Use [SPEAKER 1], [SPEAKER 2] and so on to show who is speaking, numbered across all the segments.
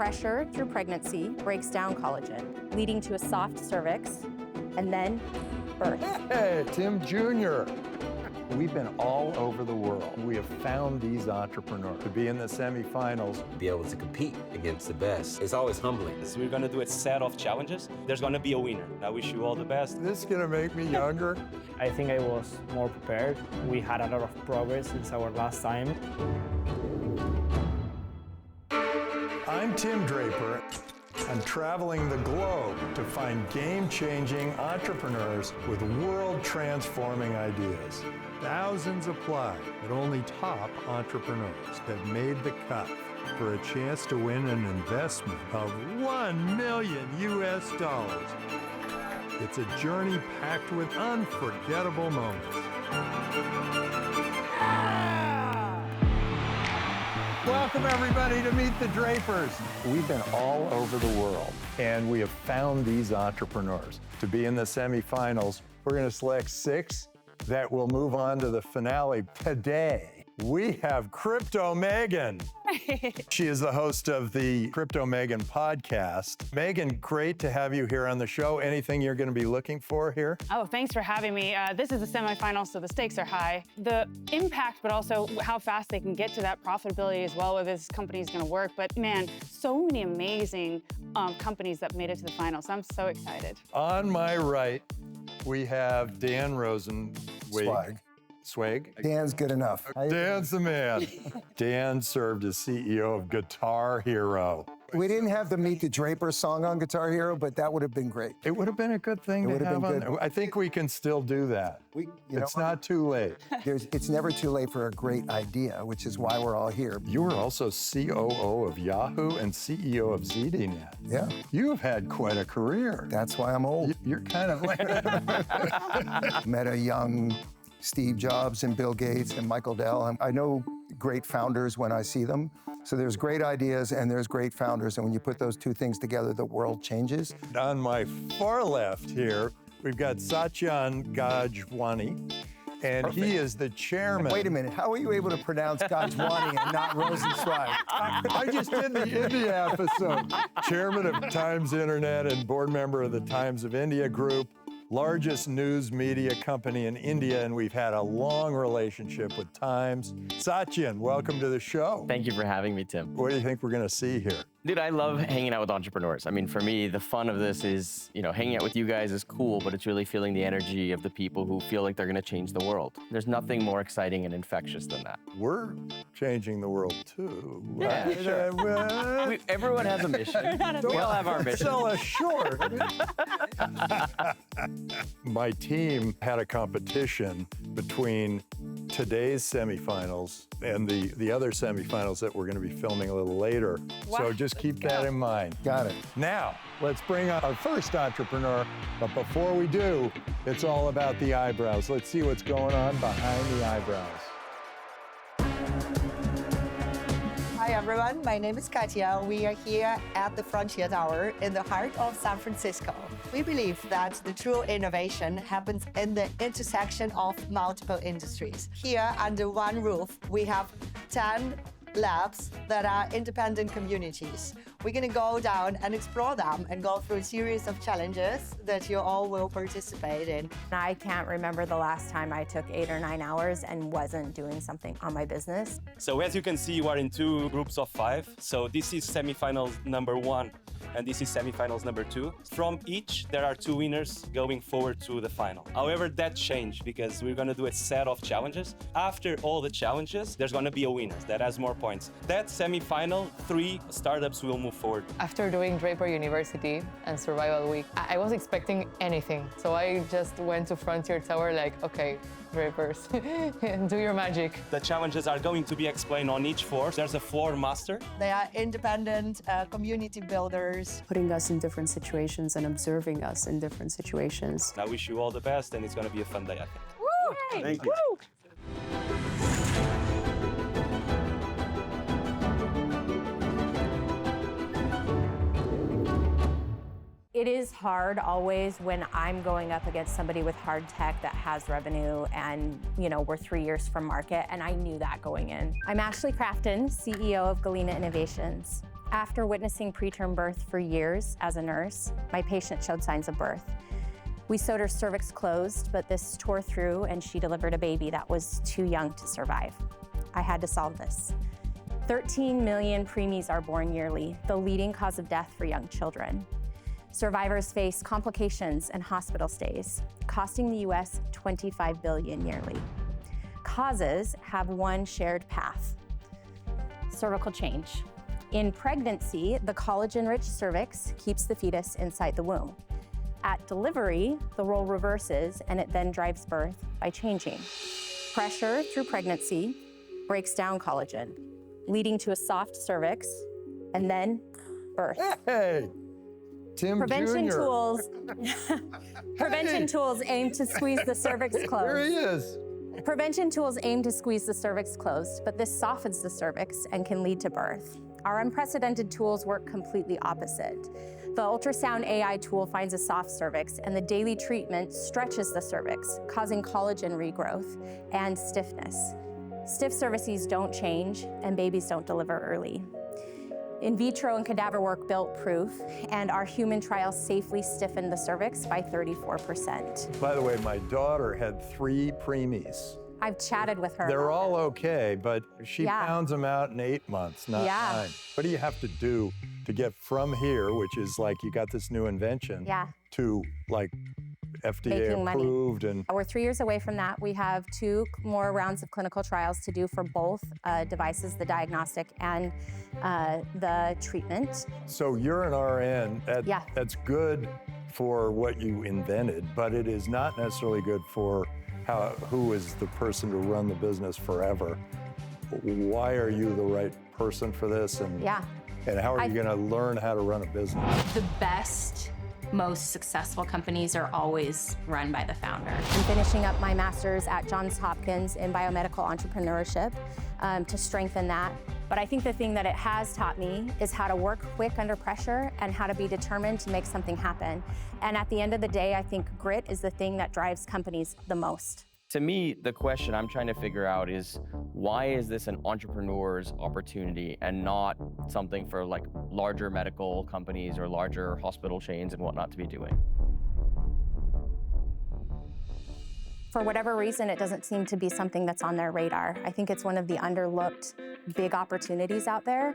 [SPEAKER 1] Pressure through pregnancy breaks down collagen, leading to a soft cervix, and then birth.
[SPEAKER 2] Hey, Tim Jr. We've been all over the world. We have found these entrepreneurs to be in the semifinals.
[SPEAKER 3] Be able to compete against the best. It's always humbling.
[SPEAKER 4] So we're going to do a set of challenges. There's going to be a winner. I wish you all the best.
[SPEAKER 2] This is going to make me younger.
[SPEAKER 5] I think I was more prepared. We had a lot of progress since our last time.
[SPEAKER 2] I'm Tim Draper. I'm traveling the globe to find game-changing entrepreneurs with world-transforming ideas. Thousands apply, but only top entrepreneurs have made the cut for a chance to win an investment of $1 million US. It's a journey packed with unforgettable moments. Welcome, everybody, to Meet the Drapers. We've been all over the world, and we have found these entrepreneurs to be in the semifinals. We're going to select 6 that will move on to the finale. Today, we have Crypto Megan. She is the host of the Crypto Megan podcast. Megan, great to have you here on the show. Anything you're going to be looking for here?
[SPEAKER 6] Oh, thanks for having me. This is the semifinal, so the stakes are high. The impact, but also how fast they can get to that profitability as well, whether this company is going to work. But man, so many amazing companies that made it to the final, so I'm so excited.
[SPEAKER 2] On my right, we have Dan Swag.
[SPEAKER 7] Dan's good enough.
[SPEAKER 2] Dan's the man. Dan served as CEO of Guitar Hero.
[SPEAKER 7] We didn't have the Meet the Drapers song on Guitar Hero, but that would have been great.
[SPEAKER 2] It would have been a good thing to have on there. I think we can still do that. It's not too late.
[SPEAKER 7] It's never too late for a great idea, which is why we're all here.
[SPEAKER 2] You were also COO of Yahoo and CEO of ZDNet.
[SPEAKER 7] Yeah.
[SPEAKER 2] You've had quite a career.
[SPEAKER 7] That's why I'm old.
[SPEAKER 2] You're kind of like...
[SPEAKER 7] Met a young Steve Jobs and Bill Gates and Michael Dell. I know great founders when I see them. So there's great ideas and there's great founders. And when you put those two things together, the world changes.
[SPEAKER 2] On my far left here, we've got Satyan Gajwani, and Perfect. He is the chairman.
[SPEAKER 7] Wait a minute, how are you able to pronounce Gajwani and not Rosenzweig?
[SPEAKER 2] I just did the India episode. Chairman of Times Internet and board member of the Times of India Group. Largest news media company in India, and we've had a long relationship with Times. Satyan, welcome to the show.
[SPEAKER 8] Thank you for having me, Tim.
[SPEAKER 2] What do you think we're going to see here?
[SPEAKER 8] Dude, I love hanging out with entrepreneurs. I mean, for me, the fun of this is, hanging out with you guys is cool, but it's really feeling the energy of the people who feel like they're going to change the world. There's nothing more exciting and infectious than that.
[SPEAKER 2] We're changing the world, too.
[SPEAKER 8] Yeah,
[SPEAKER 2] right?
[SPEAKER 8] Sure. Everyone has a mission. We all have our mission.
[SPEAKER 2] Sell us short. My team had a competition between today's semifinals and the other semifinals that we're going to be filming a little later.
[SPEAKER 6] Wow.
[SPEAKER 2] So just keep that in mind.
[SPEAKER 7] Got it.
[SPEAKER 2] Now, let's bring on our first entrepreneur. But before we do, it's all about the eyebrows. Let's see what's going on behind the eyebrows.
[SPEAKER 9] Hi everyone, my name is Katya. We are here at the Frontier Tower in the heart of San Francisco. We believe that the true innovation happens in the intersection of multiple industries. Here under one roof, we have 10 labs that are independent communities. We're going to go down and explore them and go through a series of challenges that you all will participate in.
[SPEAKER 1] I can't remember the last time I took 8 or 9 hours and wasn't doing something on my business.
[SPEAKER 4] So as you can see, you are in 2 groups of 5. So this is semifinals number 1, and this is semifinals number 2. From each, there are 2 winners going forward to the final. However, that changed because we're going to do a set of challenges. After all the challenges, there's going to be a winner that has more points. That semifinal, 3 startups will move forward.
[SPEAKER 10] After doing Draper University and Survival Week, I wasn't expecting anything. So I just went to Frontier Tower like, okay, Drapers, do your magic.
[SPEAKER 4] The challenges are going to be explained on each floor. There's a floor master.
[SPEAKER 9] They are independent community builders.
[SPEAKER 11] Putting us in different situations and observing us in different situations.
[SPEAKER 4] I wish you all the best, and it's going to be a fun day, I think.
[SPEAKER 6] Woo!
[SPEAKER 4] Thank you.
[SPEAKER 6] Woo!
[SPEAKER 1] It is hard always when I'm going up against somebody with hard tech that has revenue and, we're 3 years from market, and I knew that going in. I'm Ashley Crafton, CEO of Galena Innovations. After witnessing preterm birth for years as a nurse, my patient showed signs of birth. We sewed her cervix closed, but this tore through and she delivered a baby that was too young to survive. I had to solve this. 13 million preemies are born yearly, the leading cause of death for young children. Survivors face complications and hospital stays, costing the US $25 billion yearly. Causes have one shared path: cervical change. In pregnancy, the collagen-rich cervix keeps the fetus inside the womb. At delivery, the role reverses and it then drives birth by changing. Pressure through pregnancy breaks down collagen, leading to a soft cervix and then birth.
[SPEAKER 2] Hey, Tim
[SPEAKER 1] Prevention
[SPEAKER 2] Jr.
[SPEAKER 1] tools. Prevention tools aim to squeeze the cervix closed.
[SPEAKER 2] There he is.
[SPEAKER 1] Prevention tools aim to squeeze the cervix closed, but this softens the cervix and can lead to birth. Our unprecedented tools work completely opposite. The ultrasound AI tool finds a soft cervix, and the daily treatment stretches the cervix, causing collagen regrowth and stiffness. Stiff cervices don't change, and babies don't deliver early. In vitro and cadaver work built proof, and our human trials safely stiffened the cervix by 34%.
[SPEAKER 2] By the way, my daughter had 3 preemies.
[SPEAKER 1] I've chatted with her.
[SPEAKER 2] They're all okay, but she
[SPEAKER 1] Yeah.
[SPEAKER 2] pounds them out in 8 months, not 9. What do you have to do to get from here, which is like you got this new invention, to like FDA
[SPEAKER 1] Making money.
[SPEAKER 2] approved? And
[SPEAKER 1] We're 3 years away from that. We have 2 more rounds of clinical trials to do for both devices, the diagnostic and the treatment.
[SPEAKER 2] so you're an RN. That's good for what you invented, but it is not necessarily good for who is the person to run the business forever. Why are you the right person for this? And how are you going to learn how to run a business?
[SPEAKER 1] The best, most successful companies are always run by the founder. I'm finishing up my master's at Johns Hopkins in biomedical entrepreneurship to strengthen that. But I think the thing that it has taught me is how to work quick under pressure and how to be determined to make something happen. And at the end of the day, I think grit is the thing that drives companies the most.
[SPEAKER 8] To me, the question I'm trying to figure out is, why is this an entrepreneur's opportunity and not something for like larger medical companies or larger hospital chains and whatnot to be doing?
[SPEAKER 1] For whatever reason, it doesn't seem to be something that's on their radar. I think it's one of the underlooked big opportunities out there.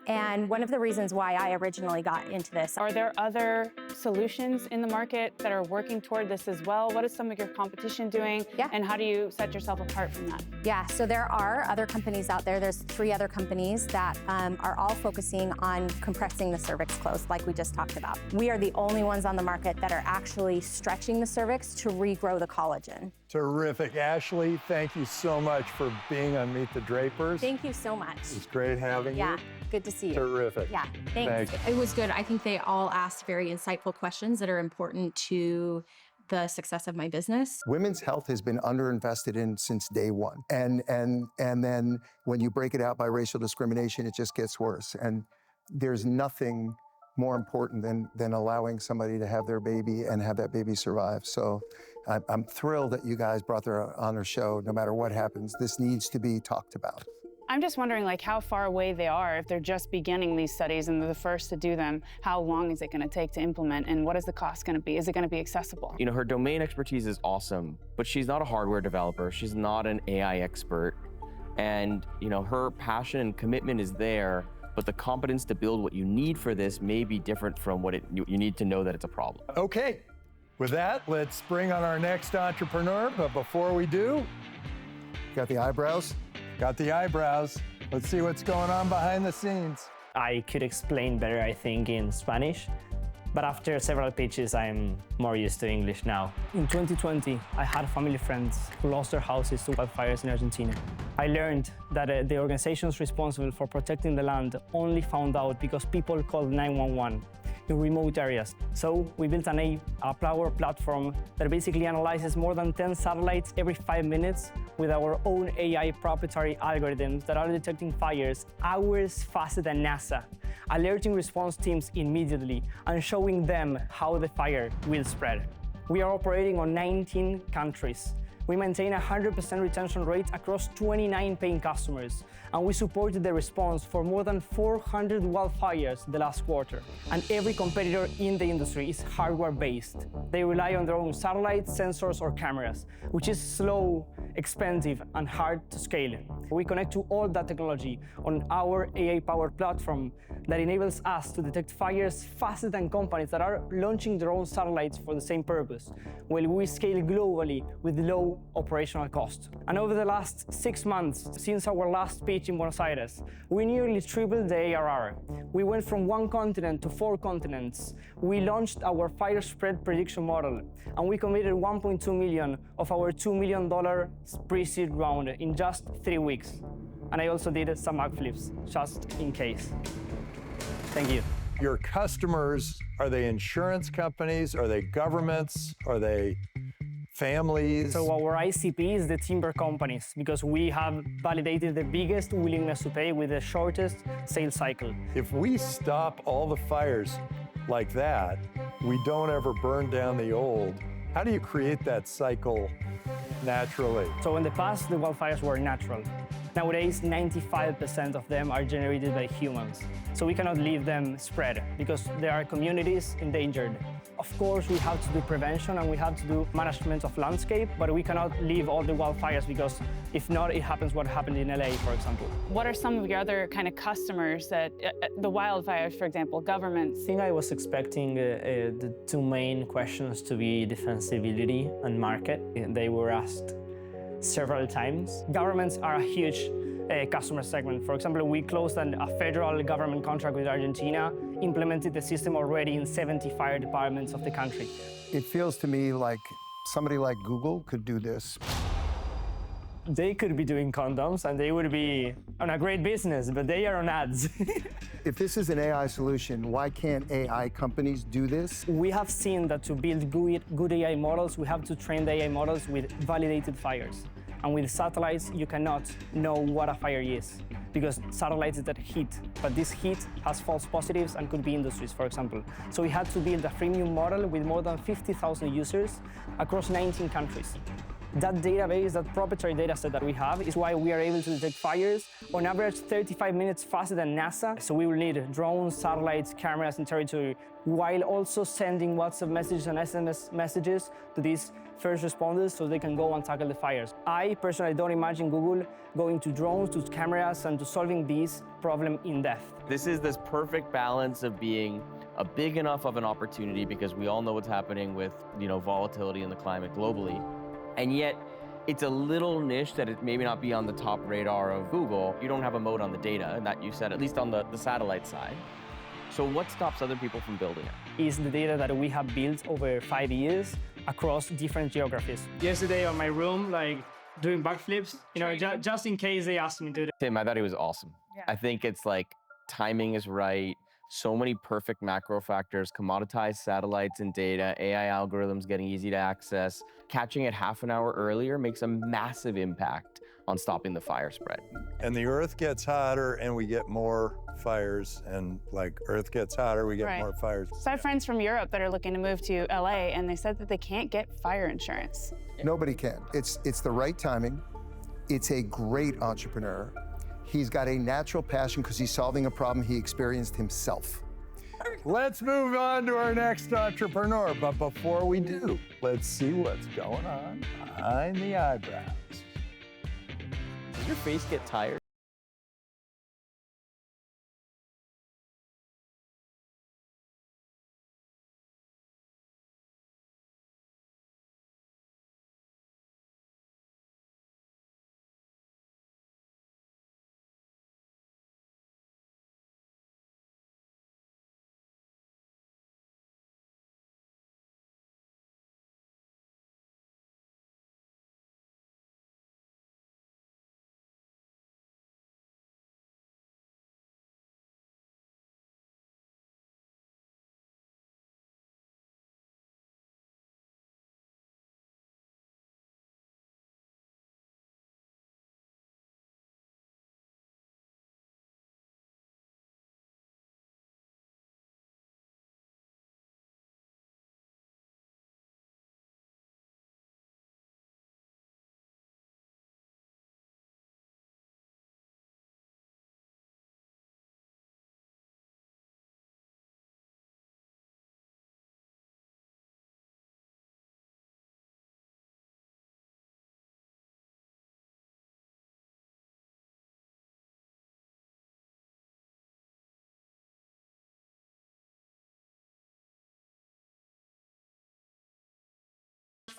[SPEAKER 1] And one of the reasons why I originally got into this.
[SPEAKER 6] Are there other solutions in the market that are working toward this as well? What is some of your competition doing? And how do you set yourself apart from that?
[SPEAKER 1] Yeah, so there are other companies out there. There's 3 other companies that are all focusing on compressing the cervix closed, like we just talked about. We are the only ones on the market that are actually stretching the cervix to regrow the collagen.
[SPEAKER 2] Terrific. Ashley, thank you so much for being on Meet the Drapers.
[SPEAKER 1] Thank you so much.
[SPEAKER 2] It's great having you.
[SPEAKER 1] Yeah, good to see you.
[SPEAKER 2] Terrific.
[SPEAKER 1] Yeah, thanks.
[SPEAKER 2] Thank
[SPEAKER 1] It was good. I think they all asked very insightful questions that are important to the success of my business.
[SPEAKER 7] Women's health has been underinvested in since day one. And then when you break it out by racial discrimination, it just gets worse. And there's nothing more important than allowing somebody to have their baby and have that baby survive. So I'm thrilled that you guys brought her on our show. No matter what happens, this needs to be talked about.
[SPEAKER 6] I'm just wondering like how far away they are if they're just beginning these studies and they're the first to do them. How long is it going to take to implement and what is the cost going to be? Is it going to be accessible?
[SPEAKER 8] You know, her domain expertise is awesome, but she's not a hardware developer. She's not an AI expert. And, you know, her passion and commitment is there, but the competence to build what you need for this may be different from what you need to know that it's a problem.
[SPEAKER 2] Okay, with that, let's bring on our next entrepreneur. But before we do,
[SPEAKER 7] got the eyebrows?
[SPEAKER 2] Got the eyebrows. Let's see what's going on behind the scenes.
[SPEAKER 5] I could explain better, I think, in Spanish, but after several pitches, I'm more used to English now. In 2020, I had family friends who lost their houses to wildfires in Argentina. I learned that the organizations responsible for protecting the land only found out because people called 911 in remote areas. So we built a power platform that basically analyzes more than 10 satellites every 5 minutes with our own AI proprietary algorithms that are detecting fires hours faster than NASA, alerting response teams immediately and showing them how the fire will spread. We are operating on 19 countries We maintain a 100% retention rate across 29 paying customers, and we supported the response for more than 400 wildfires the last quarter. And every competitor in the industry is hardware-based. They rely on their own satellites, sensors, or cameras, which is slow, expensive, and hard to scale. We connect to all that technology on our AI-powered platform that enables us to detect fires faster than companies that are launching their own satellites for the same purpose, while we scale globally with low operational cost. And over the last 6 months, since our last pitch in Buenos Aires, we nearly tripled the ARR. We went from 1 continent to 4 continents. We launched our fire spread prediction model, and we committed $1.2 million of our $2 million pre-seed round in just 3 weeks. And I also did some backflips, just in case. Thank you.
[SPEAKER 2] Your customers, are they insurance companies? Are they governments? Are they families?
[SPEAKER 5] So our ICP is the timber companies, because we have validated the biggest willingness to pay with the shortest sales cycle.
[SPEAKER 2] If we stop all the fires like that, we don't ever burn down the old. How do you create that cycle naturally?
[SPEAKER 5] So in the past, the wildfires were natural. Nowadays, 95% of them are generated by humans. So we cannot leave them spread because there are communities endangered. Of course, we have to do prevention and we have to do management of landscape, but we cannot leave all the wildfires because if not, it happens what happened in LA, for example.
[SPEAKER 6] What are some of your other kind of customers that, the wildfires, for example, governments?
[SPEAKER 5] I think I was expecting the 2 main questions to be defensibility and market. They were asked several times. Governments are a huge customer segment. For example, we closed a federal government contract with Argentina, implemented the system already in 70 fire departments of the country.
[SPEAKER 7] It feels to me like somebody like Google could do this.
[SPEAKER 5] They could be doing condoms and they would be on a great business, but they are on ads.
[SPEAKER 7] If this is an AI solution, why can't AI companies do this?
[SPEAKER 5] We have seen that to build good AI models, we have to train the AI models with validated fires. And with satellites, you cannot know what a fire is, because satellites is that heat, but this heat has false positives and could be industries, for example. So we had to build a freemium model with more than 50,000 users across 19 countries. That database, that proprietary data set that we have, is why we are able to detect fires on average 35 minutes faster than NASA. So we will need drones, satellites, cameras in territory, while also sending WhatsApp messages and SMS messages to these first responders so they can go and tackle the fires. I personally don't imagine Google going to drones, to cameras, and to solving this problem in depth.
[SPEAKER 8] This is this perfect balance of being a big enough of an opportunity, because we all know what's happening with, volatility in the climate globally. And yet, it's a little niche that it maybe not be on the top radar of Google. You don't have a moat on the data, and that you said, at least on the satellite side. So what stops other people from building it?
[SPEAKER 5] Is the data that we have built over 5 years across different geographies. Yesterday on my room, doing backflips, just in case they asked me to do it.
[SPEAKER 8] Tim, I thought he was awesome. Yeah. I think it's timing is right. So many perfect macro factors, commoditized satellites and data, AI algorithms getting easy to access. Catching it half an hour earlier makes a massive impact on stopping the fire spread.
[SPEAKER 2] And the Earth gets hotter and we get more fires, and Earth gets hotter, we get more fires.
[SPEAKER 6] So I have friends from Europe that are looking to move to LA, and they said that they can't get fire insurance.
[SPEAKER 7] Nobody can. It's the right timing. It's a great entrepreneur. He's got a natural passion because he's solving a problem he experienced himself.
[SPEAKER 2] Let's move on to our next entrepreneur. But before we do, let's see what's going on behind the eyebrows.
[SPEAKER 8] Does your face get tired?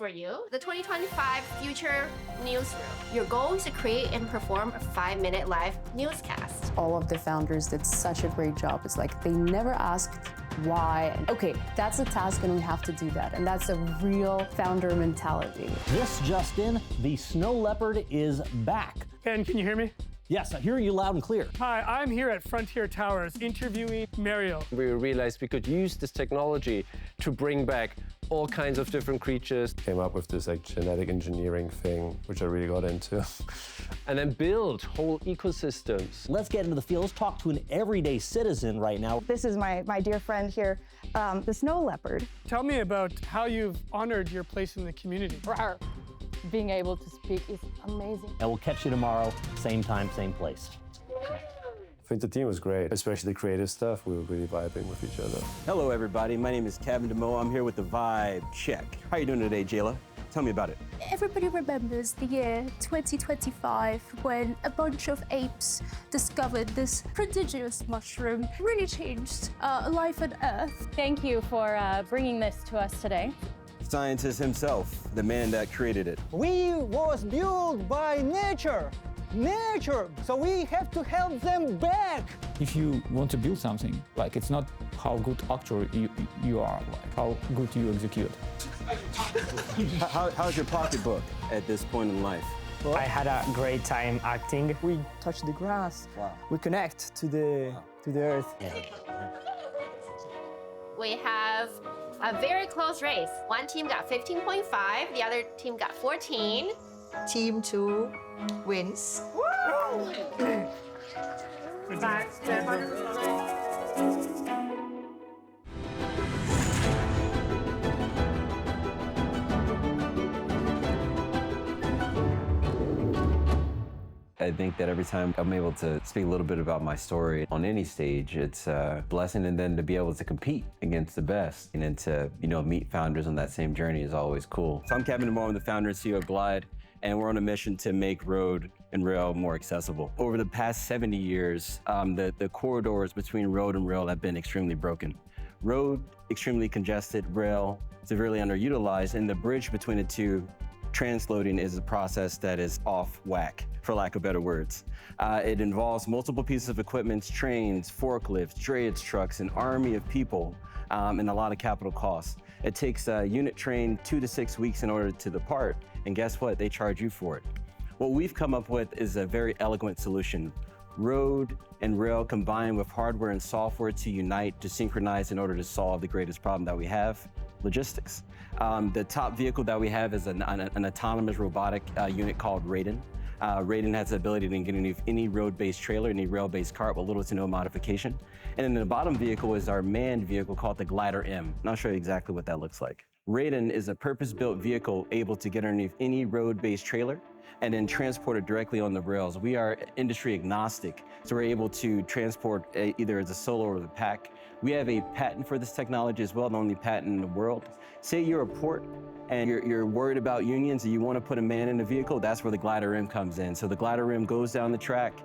[SPEAKER 12] for you, the 2025 Future Newsroom. Your goal is to create and perform a 5-minute live newscast.
[SPEAKER 11] All of the founders did such a great job. It's like they never asked why. Okay, that's a task and we have to do that. And that's a real founder mentality.
[SPEAKER 13] This just in, the snow leopard is back.
[SPEAKER 14] Ben, can you hear me?
[SPEAKER 13] Yes, I hear you loud and clear.
[SPEAKER 14] Hi, I'm here at Frontier Towers interviewing Mario.
[SPEAKER 15] We realized we could use this technology to bring back all kinds of different creatures.
[SPEAKER 16] Came up with this like genetic engineering thing, which I really got into.
[SPEAKER 15] And then build whole ecosystems.
[SPEAKER 13] Let's get into the field. Let's talk to an everyday citizen right now.
[SPEAKER 17] This is my dear friend here, the snow leopard.
[SPEAKER 14] Tell me about how you've honored your place in the community.
[SPEAKER 10] Rawr. Being able to speak is amazing.
[SPEAKER 13] And we'll catch you tomorrow, same time, same place.
[SPEAKER 16] I think the team was great, especially the creative stuff. We were really vibing with each other.
[SPEAKER 3] Hello, everybody. My name is Kevin Damoa. I'm here with the Vibe Check. How you doing today, Jayla? Tell me about it.
[SPEAKER 18] Everybody remembers the year 2025 when a bunch of apes discovered this prodigious mushroom. Really changed life on Earth.
[SPEAKER 1] Thank you for bringing this to us today.
[SPEAKER 3] Scientist himself, the man that created it.
[SPEAKER 19] We was built by nature. So we have to help them back.
[SPEAKER 20] If you want to build something, like it's not how good actor you are, like how good you execute.
[SPEAKER 3] How's your pocketbook at this point in life?
[SPEAKER 5] I had a great time acting.
[SPEAKER 19] We touch the grass.
[SPEAKER 3] Wow.
[SPEAKER 19] We connect to the earth.
[SPEAKER 12] We have a very close race. One team got 15.5, the other team got 14.
[SPEAKER 9] Team 2 wins. Woo!
[SPEAKER 3] I think that every time I'm able to speak a little bit about my story on any stage, it's a blessing, and then to be able to compete against the best and then to, meet founders on that same journey is always cool. So I'm Kevin Damoa, I'm the founder and CEO of Glīd, and we're on a mission to make road and rail more accessible. Over the past 70 years, the corridors between road and rail have been extremely broken. Road, extremely congested, rail, severely underutilized, and the bridge between the two, transloading, is a process that is off whack, for lack of better words. It involves multiple pieces of equipment, trains, forklifts, drayage trucks, an army of people, and a lot of capital costs. It takes a unit train 2 to 6 weeks in order to depart, and guess what? They charge you for it. What we've come up with is a very eloquent solution. Road and rail combined with hardware and software to unite, to synchronize in order to solve the greatest problem that we have, logistics. The top vehicle that we have is an autonomous robotic unit called Raiden. Raiden has the ability to get into any road-based trailer, any rail-based cart with little to no modification. And then the bottom vehicle is our manned vehicle called the Glider M. And I'll show you exactly what that looks like. Raiden is a purpose-built vehicle able to get underneath any road-based trailer and then transport it directly on the rails. We are industry agnostic, so we're able to transport either as a solo or the pack. We have a patent for this technology as well, the only patent in the world. Say you're a port and you're worried about unions and you want to put a man in the vehicle, that's where the Glider M comes in. So the Glider M goes down the track,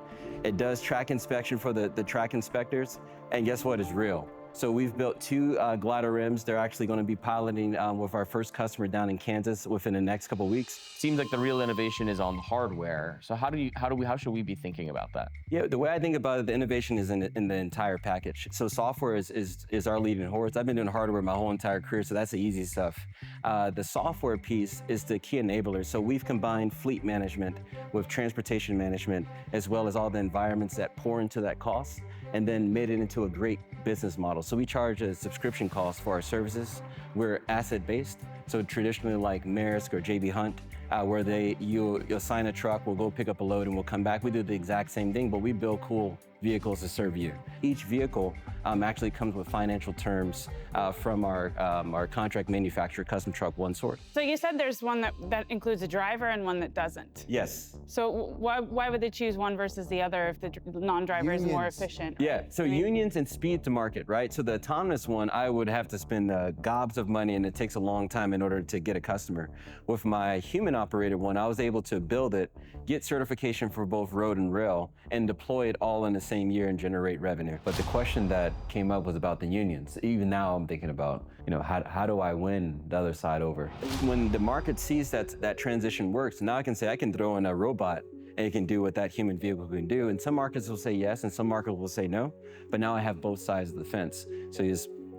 [SPEAKER 3] it does track inspection for the track inspectors, and guess what? It's real. So we've built 2 Glider M's. They're actually going to be piloting with our first customer down in Kansas within the next couple of weeks.
[SPEAKER 8] Seems like the real innovation is on hardware. So how should we be thinking about that?
[SPEAKER 3] Yeah, the way I think about it, the innovation is in the entire package. So software is our leading horse. I've been doing hardware my whole entire career, so that's the easy stuff. The software piece is the key enabler. So we've combined fleet management with transportation management, as well as all the environments that pour into that cost, and then made it into a great business model. So we charge a subscription cost for our services. We're asset-based, so traditionally like Maersk or JB Hunt, where you'll sign a truck, we'll go pick up a load, and we'll come back. We do the exact same thing, but we build cool vehicles to serve you. Each vehicle actually comes with financial terms from our contract manufacturer, Custom Truck One Source.
[SPEAKER 6] So you said there's one that includes a driver and one that doesn't.
[SPEAKER 3] Yes.
[SPEAKER 6] So why would they choose one versus the other if the non-driver is more efficient?
[SPEAKER 3] Yeah, so unions and speed to market, right? So the autonomous one, I would have to spend gobs of money, and it takes a long time in order to get a customer. With my human operated one, I was able to build it, get certification for both road and rail, and deploy it all in the same year and generate revenue. But the question that came up was about the unions. Even now I'm thinking about, how do I win the other side over? When the market sees that transition works, now I can say I can throw in a robot and it can do what that human vehicle can do. And some markets will say yes, and some markets will say no. But now I have both sides of the fence. So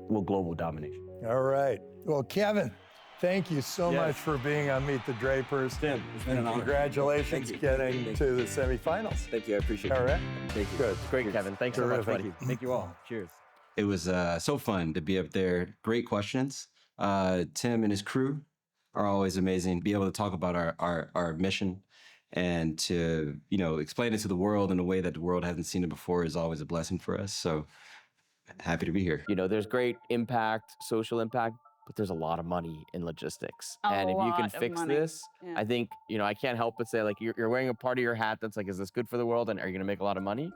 [SPEAKER 3] we'll global domination.
[SPEAKER 2] All right. Well, Kevin, thank you so much for being on Meet the Drapers.
[SPEAKER 3] Tim, it's been an honor.
[SPEAKER 2] Congratulations getting to the semifinals.
[SPEAKER 3] Thank you, I appreciate it.
[SPEAKER 2] All right.
[SPEAKER 3] Thank you.
[SPEAKER 2] Good.
[SPEAKER 8] Great, Kevin. Thanks so much, buddy.
[SPEAKER 3] Thank you all. Cheers. It was so fun to be up there. Great questions. Tim and his crew are always amazing. Be able to talk about our mission and to, explain it to the world in a way that the world hasn't seen it before is always a blessing for us. So happy to be here.
[SPEAKER 8] There's great impact, social impact, but there's a lot of money in logistics. And if you can fix this, I think, I can't help but say, like, you're wearing a part of your hat that's like, is this good for the world? And are you going to make a lot of money?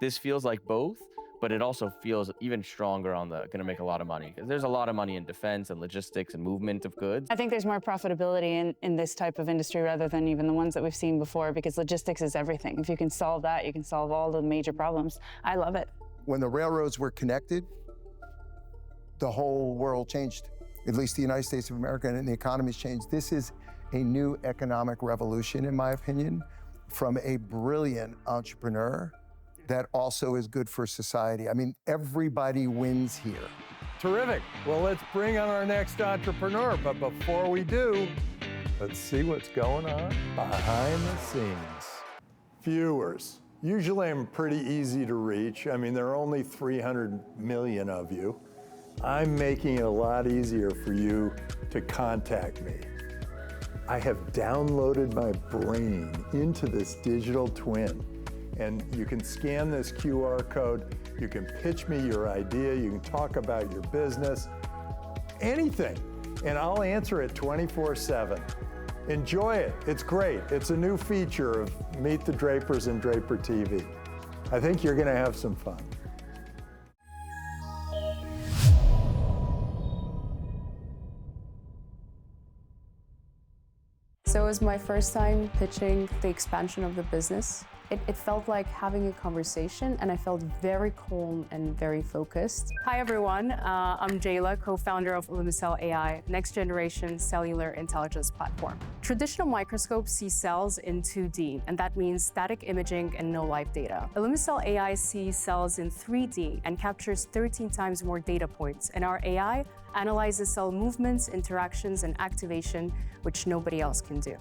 [SPEAKER 8] This feels like both, but it also feels even stronger on the going to make a lot of money. Because there's a lot of money in defense and logistics and movement of goods.
[SPEAKER 6] I think there's more profitability in this type of industry rather than even the ones that we've seen before, because logistics is everything. If you can solve that, you can solve all the major problems. I love it.
[SPEAKER 7] When the railroads were connected, the whole world changed. At least the United States of America, and the economy's changed. This is a new economic revolution, in my opinion, from a brilliant entrepreneur that also is good for society. I mean, everybody wins here.
[SPEAKER 2] Terrific. Well, let's bring on our next entrepreneur. But before we do, let's see what's going on behind the scenes. Viewers, usually I'm pretty easy to reach. I mean, there are only 300 million of you. I'm making it a lot easier for you to contact me. I have downloaded my brain into this digital twin, and you can scan this QR code, you can pitch me your idea, you can talk about your business, anything, and I'll answer it 24/7. Enjoy it, it's great. It's a new feature of Meet the Drapers and Draper TV. I think you're gonna have some fun.
[SPEAKER 11] So it was my first time pitching the expansion of the business. It felt like having a conversation, and I felt very calm and very focused. Hi everyone, I'm Jayla, co-founder of Lumicell AI, next generation cellular intelligence platform. Traditional microscopes see cells in 2D, and that means static imaging and no live data. Lumicell AI sees cells in 3D and captures 13 times more data points, and our AI analyzes cell movements, interactions, and activation, which nobody else can do.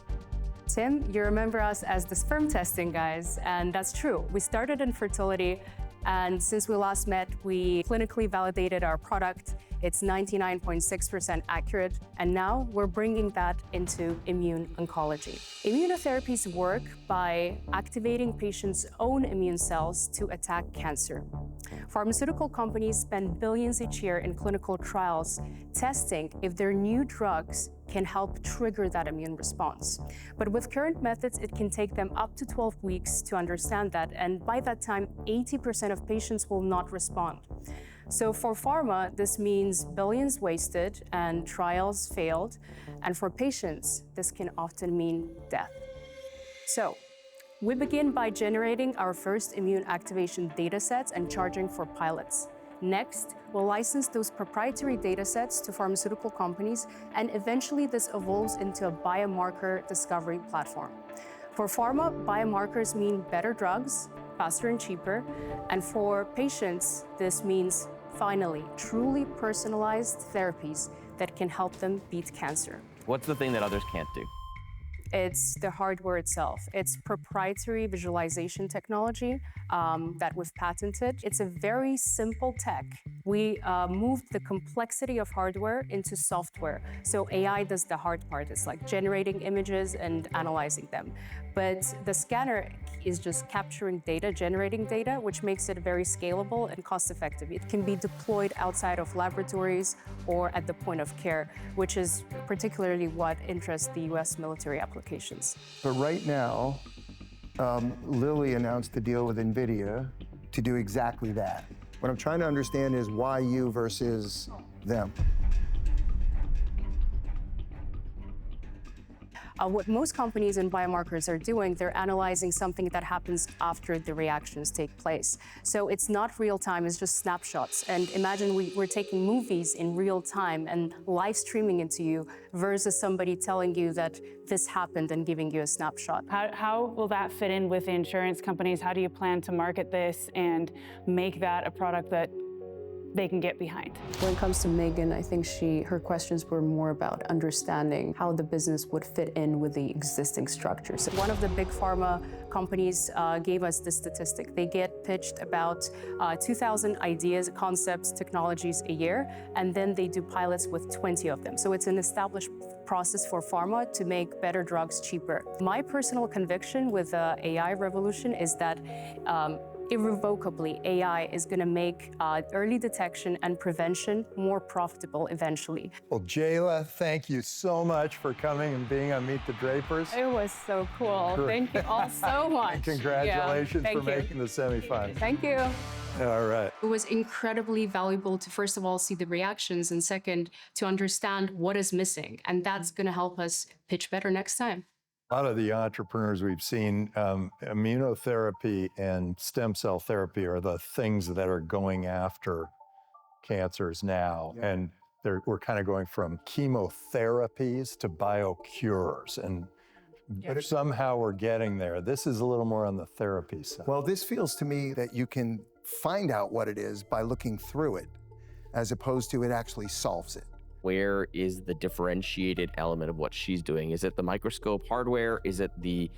[SPEAKER 11] Tim, you remember us as the sperm testing guys, and that's true. We started in fertility, and since we last met, we clinically validated our product. It's 99.6% accurate, and now we're bringing that into immune oncology. Immunotherapies work by activating patients' own immune cells to attack cancer. Pharmaceutical companies spend billions each year in clinical trials testing if their new drugs can help trigger that immune response. But with current methods, it can take them up to 12 weeks to understand that, and by that time, 80% of patients will not respond. So for pharma, this means billions wasted and trials failed, and for patients, this can often mean death. So we begin by generating our first immune activation datasets and charging for pilots. Next, we'll license those proprietary datasets to pharmaceutical companies, and eventually this evolves into a biomarker discovery platform. For pharma, biomarkers mean better drugs, faster and cheaper, and for patients, this means finally truly personalized therapies that can help them beat cancer.
[SPEAKER 8] What's the thing that others can't do?
[SPEAKER 11] It's the hardware itself. It's proprietary visualization technology that we've patented. It's a very simple tech. We moved the complexity of hardware into software. So AI does the hard part. It's like generating images and analyzing them. But the scanner is just capturing data, generating data, which makes it very scalable and cost-effective. It can be deployed outside of laboratories or at the point of care, which is particularly what interests the US military applications.
[SPEAKER 7] But right now, Lilly announced a deal with NVIDIA to do exactly that. What I'm trying to understand is why you versus them.
[SPEAKER 11] What most companies and biomarkers are doing, they're analyzing something that happens after the reactions take place. So it's not real time, it's just snapshots. And imagine we're taking movies in real time and live streaming it to you versus somebody telling you that this happened and giving you a snapshot.
[SPEAKER 6] How will that fit in with the insurance companies? How do you plan to market this and make that a product that they can get behind?
[SPEAKER 11] When it comes to Megan, I think her questions were more about understanding how the business would fit in with the existing structures. One of the big pharma companies gave us this statistic. They get pitched about 2,000 ideas, concepts, technologies a year, and then they do pilots with 20 of them. So it's an established process for pharma to make better drugs cheaper. My personal conviction with the AI revolution is that irrevocably, AI is going to make early detection and prevention more profitable eventually.
[SPEAKER 2] Well, Jayla, thank you so much for coming and being on Meet the Drapers.
[SPEAKER 6] It was so cool. Thank you all so much.
[SPEAKER 2] And congratulations for making the semifinals.
[SPEAKER 6] Thank you.
[SPEAKER 2] All right.
[SPEAKER 11] It was incredibly valuable to, first of all, see the reactions, and second, to understand what is missing. And that's going to help us pitch better next time.
[SPEAKER 2] A lot of the entrepreneurs we've seen, immunotherapy and stem cell therapy are the things that are going after cancers now. Yeah. And we're kind of going from chemotherapies to biocures. And somehow we're getting there. This is a little more on the therapy side.
[SPEAKER 7] Well, this feels to me that you can find out what it is by looking through it, as opposed to it actually solves it.
[SPEAKER 8] Where is the differentiated element of what she's doing? Is it the microscope hardware? Is it the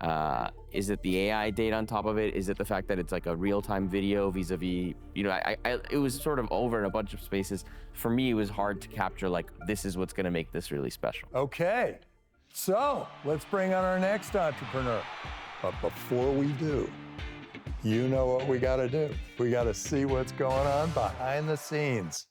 [SPEAKER 8] AI data on top of it? Is it the fact that it's like a real-time video vis-a-vis, it was sort of over in a bunch of spaces. For me, it was hard to capture, like, this is what's gonna make this really special.
[SPEAKER 2] Okay, so let's bring on our next entrepreneur. But before we do, you know what we gotta do. We gotta see what's going on behind the scenes.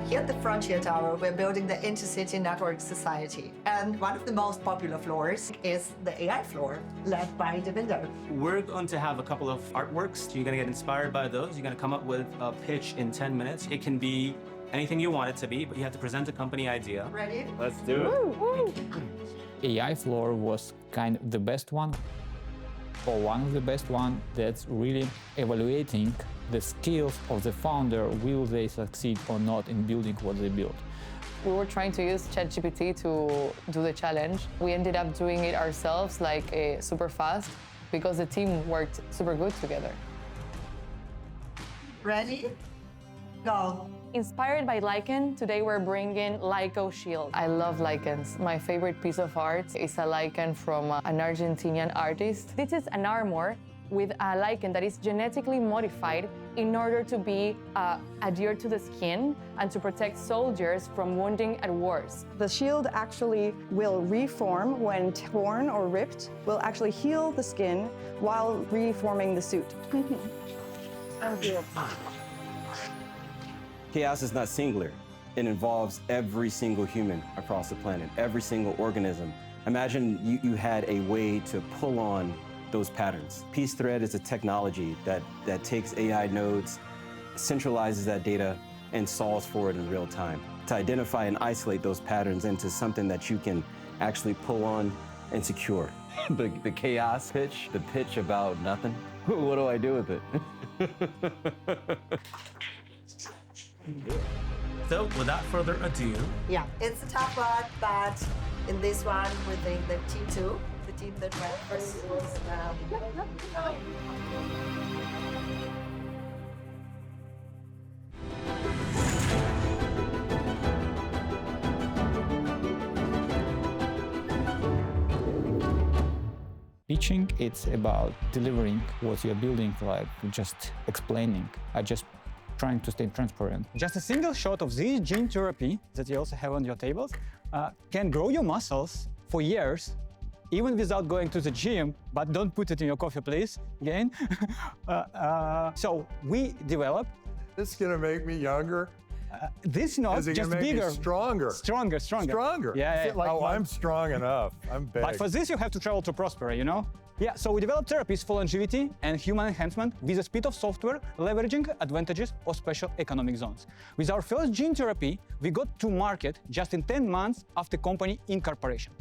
[SPEAKER 9] Here at the Frontier Tower, we're building the Intercity Network Society. And one of the most popular floors is the AI floor, led by Devinder.
[SPEAKER 21] We're going to have a couple of artworks. You're going to get inspired by those. You're going to come up with a pitch in 10 minutes. It can be anything you want it to be, but you have to present a company idea.
[SPEAKER 9] Ready?
[SPEAKER 21] Let's do it.
[SPEAKER 6] Woo.
[SPEAKER 20] AI floor was kind of the best one, or one of the best one that's really evaluating the skills of the founder. Will they succeed or not in building what they built?
[SPEAKER 10] We were trying to use ChatGPT to do the challenge. We ended up doing it ourselves, like super fast, because the team worked super good together.
[SPEAKER 9] Ready? Go.
[SPEAKER 10] Inspired by lichen, today we're bringing Lyco Shield. I love lichens. My favorite piece of art is a lichen from an Argentinian artist. This is an armor with a lichen that is genetically modified in order to be adhered to the skin and to protect soldiers from wounding at wars.
[SPEAKER 17] The shield actually will reform when torn or ripped, will actually heal the skin while reforming the suit.
[SPEAKER 3] Chaos is not singular. It involves every single human across the planet, every single organism. Imagine you had a way to pull on those patterns. Peace Thread is a technology that takes AI nodes, centralizes that data, and solves for it in real time to identify and isolate those patterns into something that you can actually pull on and secure. The chaos pitch, the pitch about nothing. What do I do with it?
[SPEAKER 21] So, without further ado.
[SPEAKER 9] Yeah, it's a tough one, but in this one, we think the team 2, the team that went first was
[SPEAKER 20] Pitching, it's about delivering what you're building, like just explaining. I just trying to stay transparent.
[SPEAKER 22] Just a single shot of this gene therapy that you also have on your tables can grow your muscles for years, even without going to the gym, but don't put it in your coffee, please, again. So we develop.
[SPEAKER 2] This is gonna make me younger?
[SPEAKER 22] This not,
[SPEAKER 2] is it
[SPEAKER 22] just
[SPEAKER 2] gonna make
[SPEAKER 22] bigger.
[SPEAKER 2] Me stronger.
[SPEAKER 22] Stronger.
[SPEAKER 2] Stronger?
[SPEAKER 22] Yeah.
[SPEAKER 2] Like I'm strong enough, I'm big.
[SPEAKER 22] But for this you have to travel to Prospero, you know? Yeah, so we develop therapies for longevity and human enhancement with the speed of software, leveraging advantages of special economic zones. With our first gene therapy, we got to market just in 10 months after company incorporation.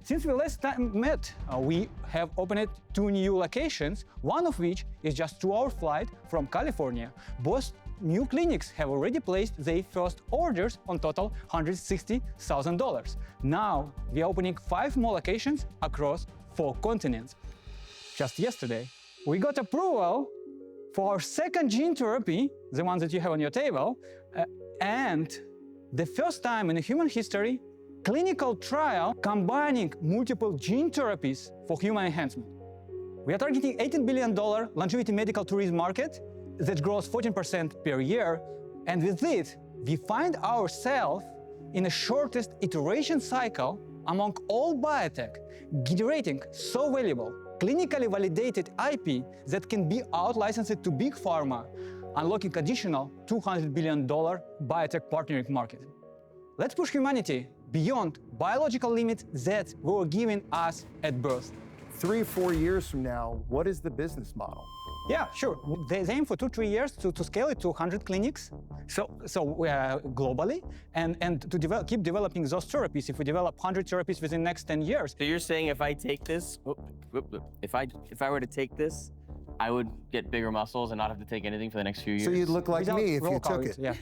[SPEAKER 22] Since we last time met, we have opened 2 new locations, one of which is just 2-hour flight from California. Both new clinics have already placed their first orders on total $160,000. Now we are opening 5 more locations across 4 continents. Just yesterday, we got approval for our second gene therapy, the one that you have on your table, and the first time in human history, clinical trial combining multiple gene therapies for human enhancement. We are targeting $18 billion longevity medical tourism market that grows 14% per year, and with it, we find ourselves in the shortest iteration cycle among all biotech, generating so valuable, clinically validated IP that can be out-licensed to big pharma, unlocking additional $200 billion biotech partnering market. Let's push humanity beyond biological limits that were given us at birth.
[SPEAKER 7] 3 or 4 years from now, what is the business model?
[SPEAKER 22] Yeah, sure. They aim for 2-3 years to scale it to 100 clinics, so globally, and to keep developing those therapies. If we develop 100 therapies within the next 10 years.
[SPEAKER 8] So you're saying if I take this, if I were to take this, I would get bigger muscles and not have to take anything for the next few years?
[SPEAKER 7] So you'd look like me if you took it.
[SPEAKER 22] Yeah.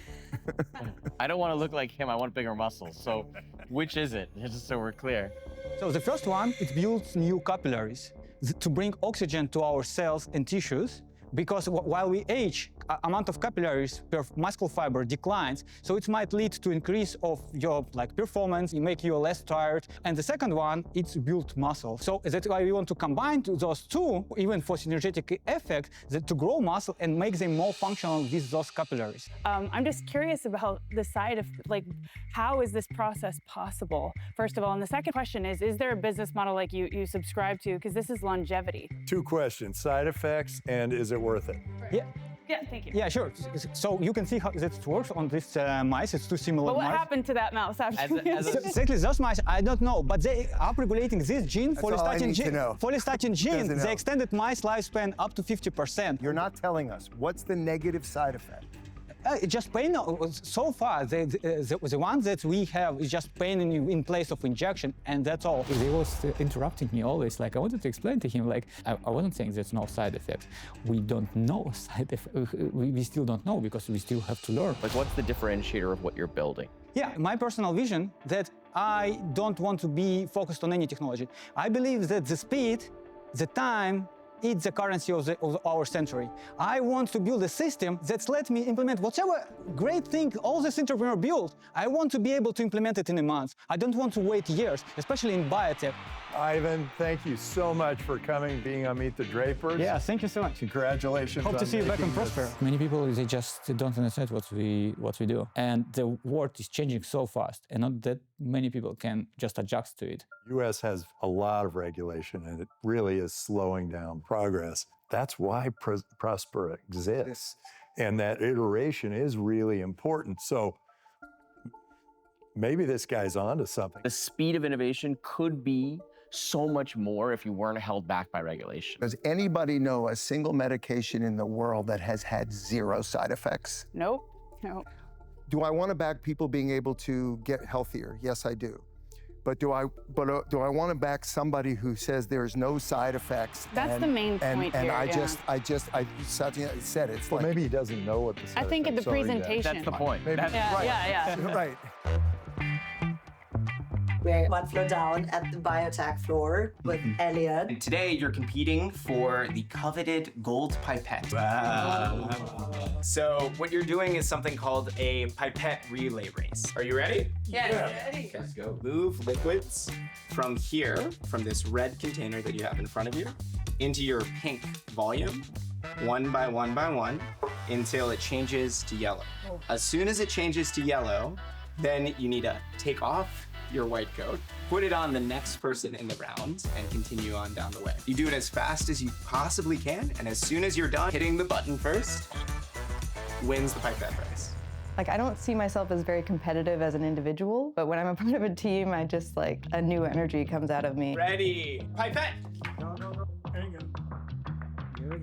[SPEAKER 8] I don't want to look like him, I want bigger muscles. So which is it? Just so we're clear.
[SPEAKER 22] So the first one, it builds new capillaries to bring oxygen to our cells and tissues, because while we age, amount of capillaries per muscle fiber declines, so it might lead to increase of your performance, it make you less tired. And the second one, it's build muscle. So that's why we want to combine those two, even for synergetic effect, to grow muscle and make them more functional with those capillaries.
[SPEAKER 6] I'm just curious about the side of, how is this process possible? First of all, and the second question is there a business model like you subscribe to? Because this is longevity.
[SPEAKER 2] 2 questions, side effects and is it worth it?
[SPEAKER 22] Yeah.
[SPEAKER 6] Yeah, thank you.
[SPEAKER 22] Yeah, sure. So you can see how that works on this mice. It's 2 similar
[SPEAKER 6] But what
[SPEAKER 22] mice.
[SPEAKER 6] happened to that mouse after?
[SPEAKER 22] Exactly, those mice, I don't know, but they are regulating this gene, follistatin gene. They extended mice lifespan up to 50%.
[SPEAKER 7] You're not telling us. What's the negative side effect?
[SPEAKER 22] Just pain. So far, the one that we have is just pain in place of injection, and that's all.
[SPEAKER 20] He was interrupting me always. I wanted to explain to him, I wasn't saying there's no side effect. We don't know side effect. We still don't know because we still have to learn.
[SPEAKER 8] What's the differentiator of what you're building?
[SPEAKER 22] Yeah, my personal vision that I don't want to be focused on any technology. I believe that the speed, the time, it's the currency of our century. I want to build a system that's let me implement whatever great thing all this entrepreneur built. I want to be able to implement it in a month. I don't want to wait years, especially in biotech.
[SPEAKER 2] Ivan, thank you so much for coming, being on Meet the Drapers.
[SPEAKER 22] Yeah, thank you so much.
[SPEAKER 2] Congratulations.
[SPEAKER 22] Hope to see you back and
[SPEAKER 2] this.
[SPEAKER 22] prosper.
[SPEAKER 20] Many people, they just don't understand what we do. And the world is changing so fast, and not that many people can just adjust to it.
[SPEAKER 2] U.S. has a lot of regulation, and it really is slowing down progress. That's why Prosper exists, and that iteration is really important. So maybe this guy's onto something.
[SPEAKER 8] The speed of innovation could be so much more if you weren't held back by regulation.
[SPEAKER 7] Does anybody know a single medication in the world that has had 0 side effects?
[SPEAKER 6] Nope. No.
[SPEAKER 7] Do I want to back people being able to get healthier? Yes, I do. But do I want to back somebody who says there's no side effects?
[SPEAKER 6] That's the main point
[SPEAKER 7] and
[SPEAKER 6] here.
[SPEAKER 7] Satya said it's
[SPEAKER 2] well, maybe he doesn't know what the side
[SPEAKER 6] I think in the
[SPEAKER 2] effects are yet.
[SPEAKER 6] presentation.
[SPEAKER 8] That's the point.
[SPEAKER 2] Maybe.
[SPEAKER 6] Yeah.
[SPEAKER 7] Right.
[SPEAKER 9] We're 1 floor down at the biotech floor with Elliot.
[SPEAKER 4] And today you're competing for the coveted gold pipette. Wow. So what you're doing is something called a pipette relay race. Are you ready?
[SPEAKER 6] Yeah.
[SPEAKER 4] Okay, let's go. Move liquids from here, from this red container that you have in front of you, into your pink volume, 1 by 1 by 1, until it changes to yellow. As soon as it changes to yellow, then you need to take off your white coat, put it on the next person in the round, and continue on down the way. You do it as fast as you possibly can, and as soon as you're done hitting the button first, wins the pipette race.
[SPEAKER 10] I don't see myself as very competitive as an individual, but when I'm a part of a team, I just a new energy comes out of me.
[SPEAKER 4] Ready, pipette!
[SPEAKER 2] No.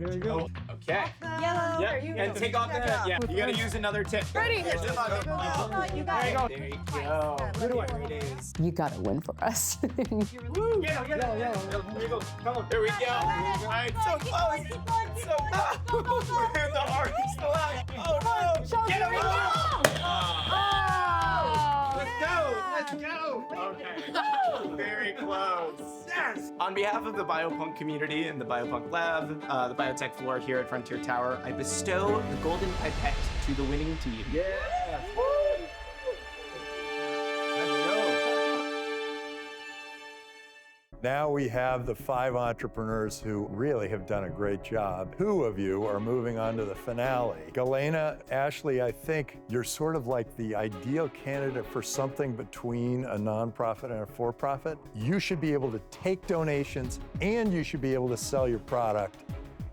[SPEAKER 4] Very good. Okay.
[SPEAKER 12] Yellow.
[SPEAKER 4] Yeah.
[SPEAKER 12] You
[SPEAKER 4] And take off the tip. Yeah. You gotta use another tip.
[SPEAKER 12] Ready?
[SPEAKER 4] Here, zip on it.
[SPEAKER 12] You got it.
[SPEAKER 4] There you go. Good one. There it is.
[SPEAKER 11] You gotta win for us.
[SPEAKER 4] Woo! Yellow. There you go. Come on. There we go. All right. So close. So close. The orange still out. Oh no. Get him out. Let's go. Okay. Very close. Yes. On behalf of the Biopunk community and the Biopunk lab, the Biotech floor here at Frontier Tower, I bestow the golden pipette to the winning team. Yeah.
[SPEAKER 2] Now we have the 5 entrepreneurs who really have done a great job. 2 of you are moving on to the finale. Galena, Ashley, I think you're sort of like the ideal candidate for something between a nonprofit and a for-profit. You should be able to take donations and you should be able to sell your product,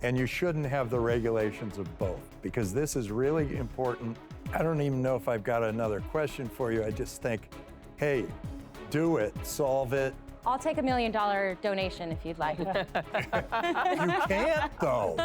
[SPEAKER 2] and you shouldn't have the regulations of both, because this is really important. I don't even know if I've got another question for you. I just think, hey, do it, solve it.
[SPEAKER 1] I'll take $1 million donation if you'd like.
[SPEAKER 2] You can't, though.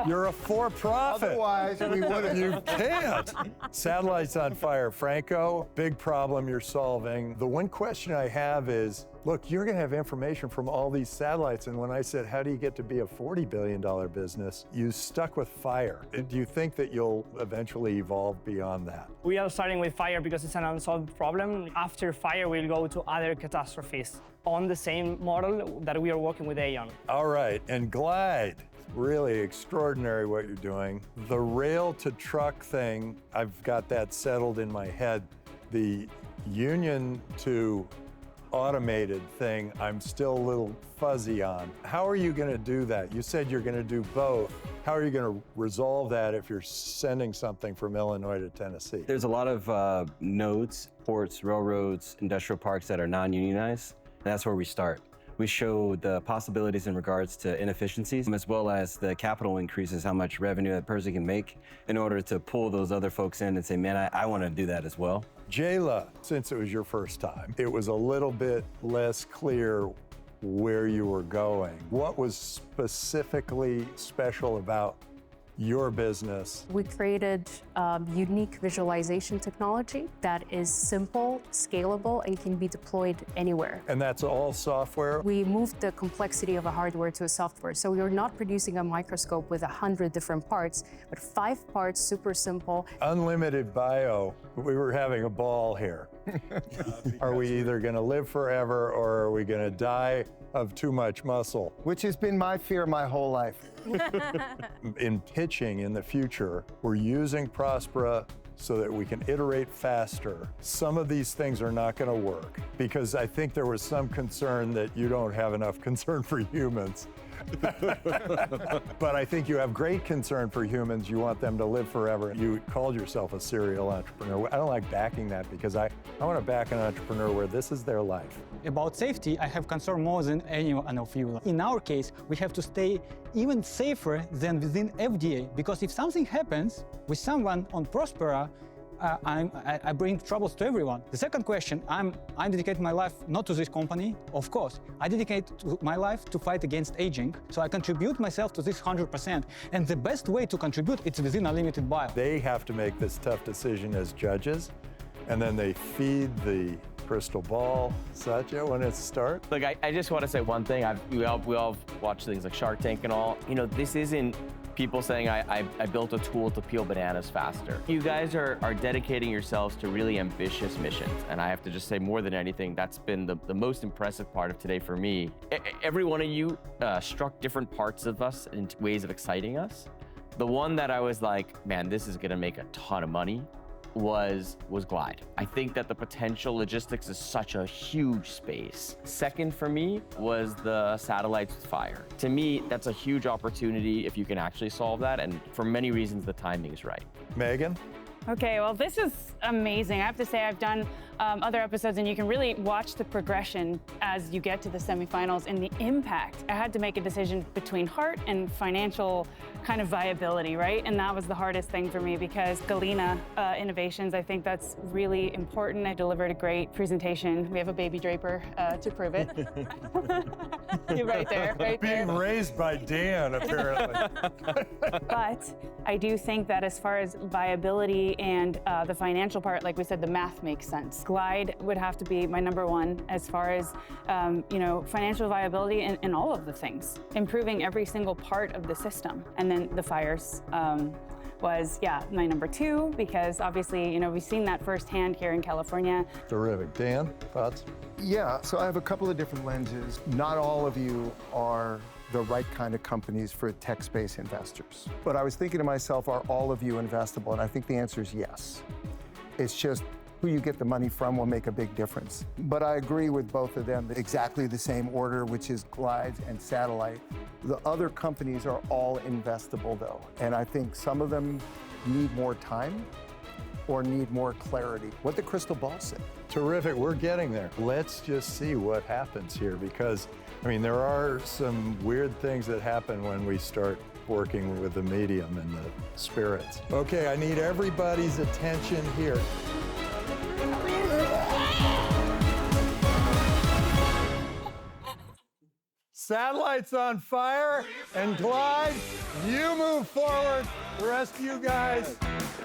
[SPEAKER 2] You're a for-profit.
[SPEAKER 7] Otherwise, we wouldn't.
[SPEAKER 2] You can't. Satellites on fire. Franco, big problem you're solving. The one question I have is, look, you're going to have information from all these satellites. And when I said, how do you get to be a $40 billion business, you stuck with fire. Do you think that you'll eventually evolve beyond that?
[SPEAKER 5] We are starting with fire because it's an unsolved problem. After fire, we'll go to other catastrophes on the same model that we are working with Aeon.
[SPEAKER 2] All right, and Glīd, really extraordinary what you're doing. The rail to truck thing, I've got that settled in my head. The union to automated thing, I'm still a little fuzzy on. How are you going to do that? You said you're going to do both. How are you going to resolve that if you're sending something from Illinois to Tennessee?
[SPEAKER 3] There's a lot of nodes, ports, railroads, industrial parks that are non-unionized. And that's where we start. We show the possibilities in regards to inefficiencies, as well as the capital increases, how much revenue that person can make in order to pull those other folks in and say, man, I want to do that as well.
[SPEAKER 2] Jayla, since it was your first time, it was a little bit less clear where you were going. What was specifically special about your business?
[SPEAKER 11] We created unique visualization technology that is simple, scalable, and can be deployed anywhere.
[SPEAKER 2] And that's all software?
[SPEAKER 11] We moved the complexity of a hardware to a software. So we're not producing a microscope with 100 different parts, but 5 parts, super simple.
[SPEAKER 2] Unlimited bio, we were having a ball here. Are we either going to live forever or are we going to die of too much muscle?
[SPEAKER 7] Which has been my fear my whole life.
[SPEAKER 2] In pitching in the future, we're using Prospera so that we can iterate faster. Some of these things are not going to work because I think there was some concern that you don't have enough concern for humans. But I think you have great concern for humans. You want them to live forever. You called yourself a serial entrepreneur. I don't like backing that because I want to back an entrepreneur where this is their life.
[SPEAKER 22] About safety, I have concern more than anyone of you. In our case, we have to stay even safer than within FDA, because if something happens with someone on Prospera, I bring troubles to everyone. The second question, I'm dedicating my life not to this company, of course. I dedicate my life to fight against aging, so I contribute myself to this 100%. And the best way to contribute is within Unlimited Bio.
[SPEAKER 2] They have to make this tough decision as judges, and then they feed the crystal ball. Satya, when it starts?
[SPEAKER 8] Look, I just want to say one thing. We all watch things like Shark Tank and all. You know, this isn't people saying I built a tool to peel bananas faster. You guys are dedicating yourselves to really ambitious missions. And I have to just say, more than anything, that's been the most impressive part of today for me. Every one of you struck different parts of us in ways of exciting us. The one that I was like, man, this is gonna make a ton of money, was Glīd. I think that the potential logistics is such a huge space. Second for me was the satellites with fire. To me, that's a huge opportunity if you can actually solve that, and for many reasons, the timing is right.
[SPEAKER 2] Megan?
[SPEAKER 6] Okay, well, this is amazing. I have to say, I've done other episodes, and you can really watch the progression as you get to the semifinals and the impact. I had to make a decision between heart and financial kind of viability, right? And that was the hardest thing for me because Galena Innovations, I think that's really important. I delivered a great presentation. We have a baby Draper to prove it. You're right there, right there.
[SPEAKER 2] Being raised by Dan, apparently.
[SPEAKER 6] But I do think that as far as viability and the financial part, like we said, the math makes sense. Glīd would have to be my #1 as far as financial viability in all of the things, improving every single part of the system. And then the fires was, my #2, because obviously, we've seen that firsthand here in California.
[SPEAKER 2] Terrific. Dan, thoughts?
[SPEAKER 7] Yeah, so I have a couple of different lenses. Not all of you are the right kind of companies for tech space investors. But I was thinking to myself, are all of you investable? And I think the answer is yes. It's just who you get the money from will make a big difference. But I agree with both of them, exactly the same order, which is Glīd and Satellite. The other companies are all investable though. And I think some of them need more time or need more clarity. What the crystal ball say?
[SPEAKER 2] Terrific, we're getting there. Let's just see what happens here because, there are some weird things that happen when we start working with the medium and the spirits. Okay, I need everybody's attention here. Satellite's on fire, and Glīd, you move forward. The rest of you guys.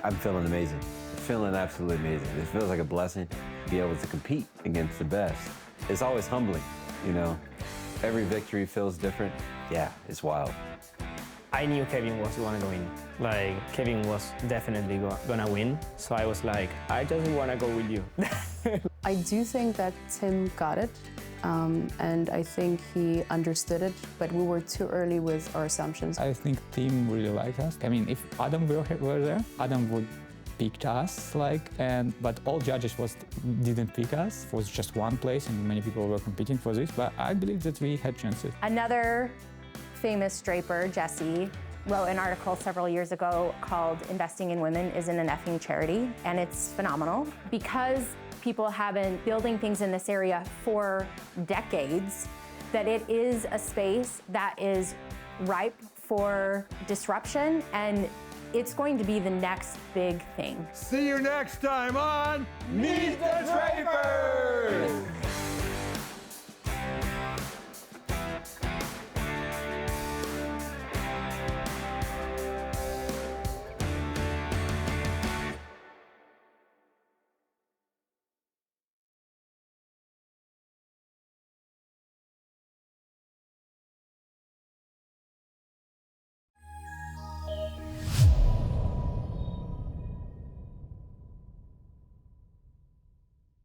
[SPEAKER 3] I'm feeling amazing. Feeling absolutely amazing. It feels like a blessing to be able to compete against the best. It's always humbling, Every victory feels different. Yeah, it's wild.
[SPEAKER 5] I knew Kevin was gonna go in. Kevin was definitely gonna win. So I was like, I just wanna go with you.
[SPEAKER 11] I do think that Tim got it. And I think he understood it, but we were too early with our assumptions.
[SPEAKER 20] I think Tim really liked us. If Adam were there, Adam would picked us, but all judges didn't pick us. It was just one place, and many people were competing for this. But I believe that we had chances.
[SPEAKER 1] Another famous draper, Jesse, wrote an article several years ago called "Investing in Women Isn't an Effing Charity," and it's phenomenal because people have been building things in this area for decades, that it is a space that is ripe for disruption, and it's going to be the next big thing.
[SPEAKER 2] See you next time on Meet the Drapers!